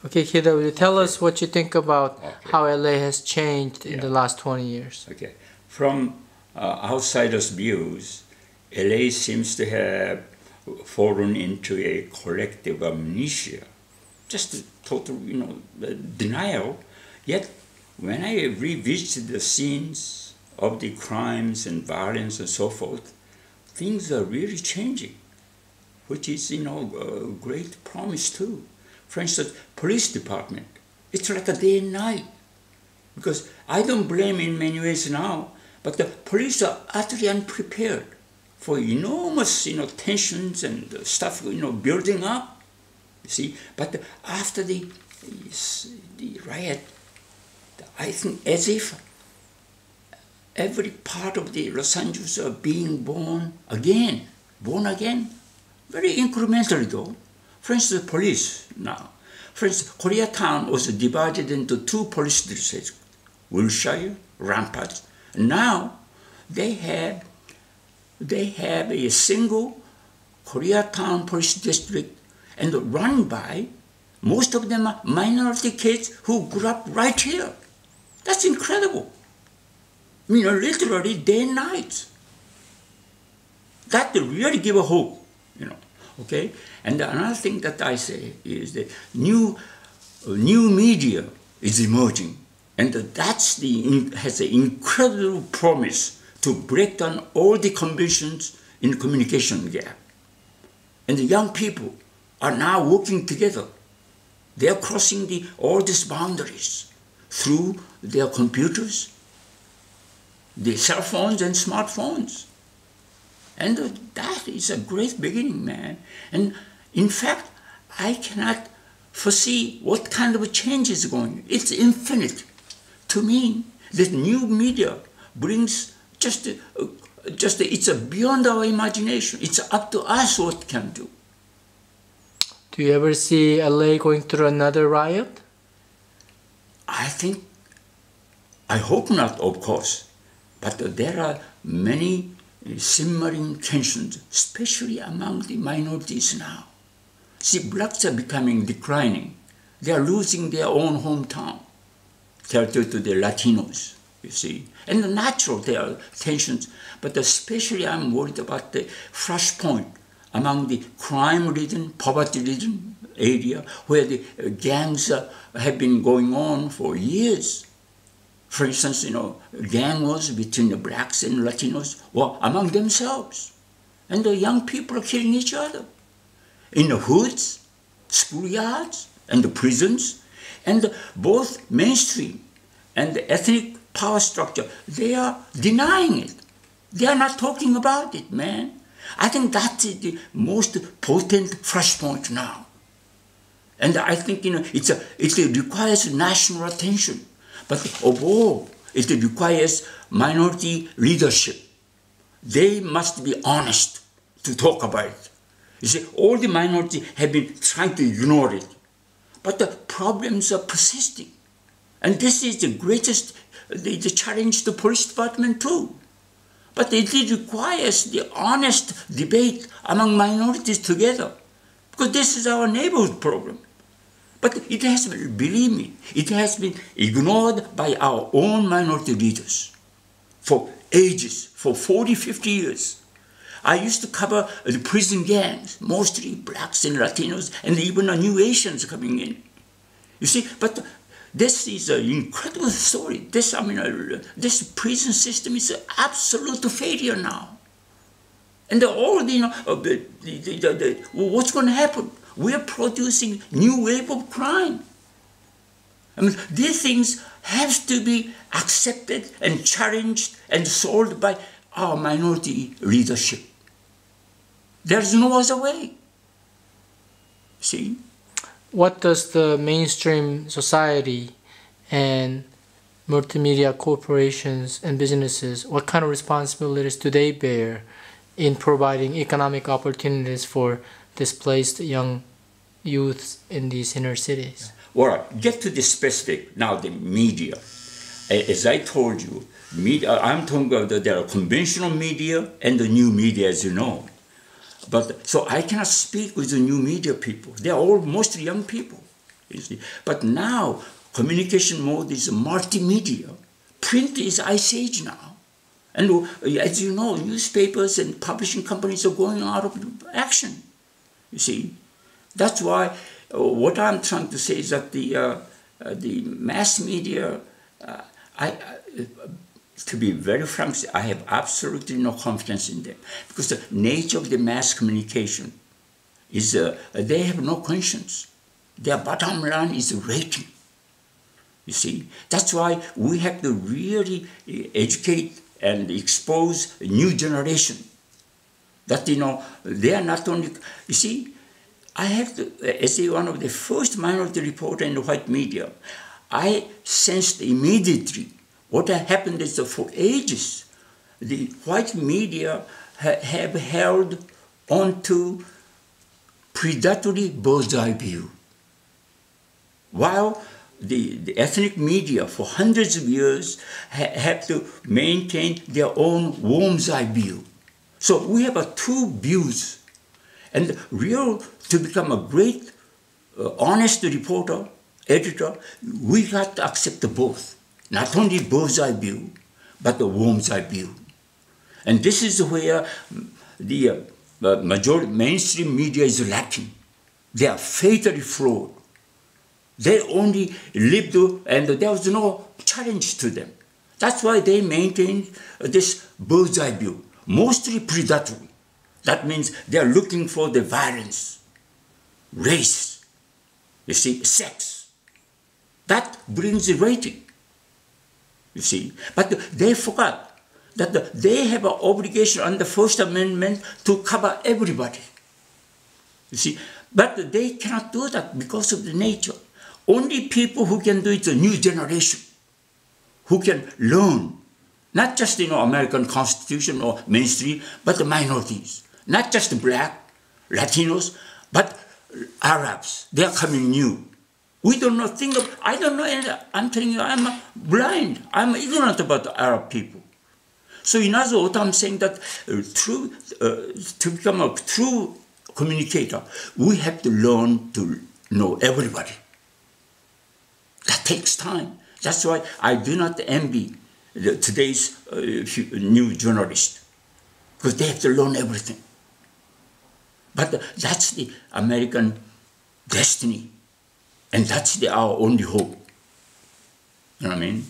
Okay, Kida, will you tell Okay. us what you think about Okay. how LA has changed in Yeah. the last 20 years? Okay. From outsiders' views, LA seems to have fallen into a collective amnesia, just a total, denial. Yet, when I revisit the scenes of the crimes and violence and so forth, things are really changing, which is, a great promise too. For instance, police department, it's like a day and night. Because I don't blame in many ways now, but the police are utterly unprepared for enormous, tensions and stuff, building up. You see, but after the riot, I think as if every part of the Los Angeles are being born again, very incrementally though. For instance, the police now. For instance, Koreatown was divided into two police districts, Wilshire, Rampart. Now they have a single Koreatown police district and run by most of them are minority kids who grew up right here. That's incredible. I mean, literally day and night. That really give a hope, okay? And another thing that I say is that new media is emerging. And has an incredible promise to break down all the conventions in the communication gap. And the young people are now working together. They are crossing all these boundaries through their computers, the cell phones and smartphones. And that is a great beginning, man. And in fact, I cannot foresee what kind of a change is going. It's infinite. To me, this new media brings it's beyond our imagination. It's up to us what it can do. Do you ever see LA going through another riot? I hope not, of course. But there are many simmering tensions, especially among the minorities now. See, blacks are declining. They are losing their own hometown territory to the Latinos, you see. And natural, there are tensions. But especially I'm worried about the flashpoint among the crime-ridden, poverty-ridden area where the gangs have been going on for years. For instance, gang wars between the blacks and Latinos or among themselves. And the young people are killing each other. In the hoods, schoolyards, and the prisons, and both mainstream and the ethnic power structure, they are denying it. They are not talking about it, man. I think that is the most potent flashpoint now. And I think, it requires national attention. But of all, it requires minority leadership. They must be honest to talk about it. You see, all the minorities have been trying to ignore it. But the problems are persisting. And this is the greatest the challenge to the police department too. But it requires the honest debate among minorities together. Because this is our neighborhood problem. But it has been, believe me, it has been ignored by our own minority leaders for ages, for 40, 50 years. I used to cover the prison gangs, mostly blacks and Latinos, and even new Asians coming in. You see, but this is an incredible story. This prison system is an absolute failure now. And all what's going to happen? We are producing new wave of crime. I mean, these things have to be accepted and challenged and solved by our minority leadership. There's no other way. See? What does the mainstream society and multimedia corporations and businesses, what kind of responsibilities do they bear in providing economic opportunities for displaced young youths in these inner cities? Well, get to the specific, now the media. As I told you, I'm talking about there are conventional media and the new media, as you know. But so I cannot speak with the new media people. They are all mostly young people. You see. But now, communication mode is multimedia. Print is ice age now. And as you know, newspapers and publishing companies are going out of action. You see. That's why what I'm trying to say is that the mass media, to be very frank, I have absolutely no confidence in them. Because the nature of the mass communication is they have no conscience. Their bottom line is rating. You see, that's why we have to really educate and expose a new generation. That, they are not only, you see, I have to, as one of the first minority reporter in the white media, I sensed immediately what had happened is that for ages, the white media have held onto predatory bird's eye view. While the ethnic media for hundreds of years have to maintain their own worm's eye view. So we have two views. And to become a great, honest reporter, editor, we got to accept both. Not only bird's eye view, but the worm's eye view. And this is where the majority mainstream media is lacking. They are fatally flawed. They only lived, and there was no challenge to them. That's why they maintained this bird's eye view, mostly predatory. That means they are looking for the violence, race, you see, sex. That brings the rating, you see. But they forgot that they have an obligation under the First Amendment to cover everybody, you see. But they cannot do that because of the nature. Only people who can do it is a new generation, who can learn, not just, American Constitution or mainstream, but the minorities. Not just black, Latinos, but Arabs. They are coming new. We don't know, I don't know anything. I'm telling you, I'm blind. I'm ignorant about the Arab people. So in other words, I'm saying that to become a true communicator, we have to learn to know everybody. That takes time. That's why I do not envy today's new journalists, because they have to learn everything. But that's the American destiny, and that's our only hope. You know what I mean?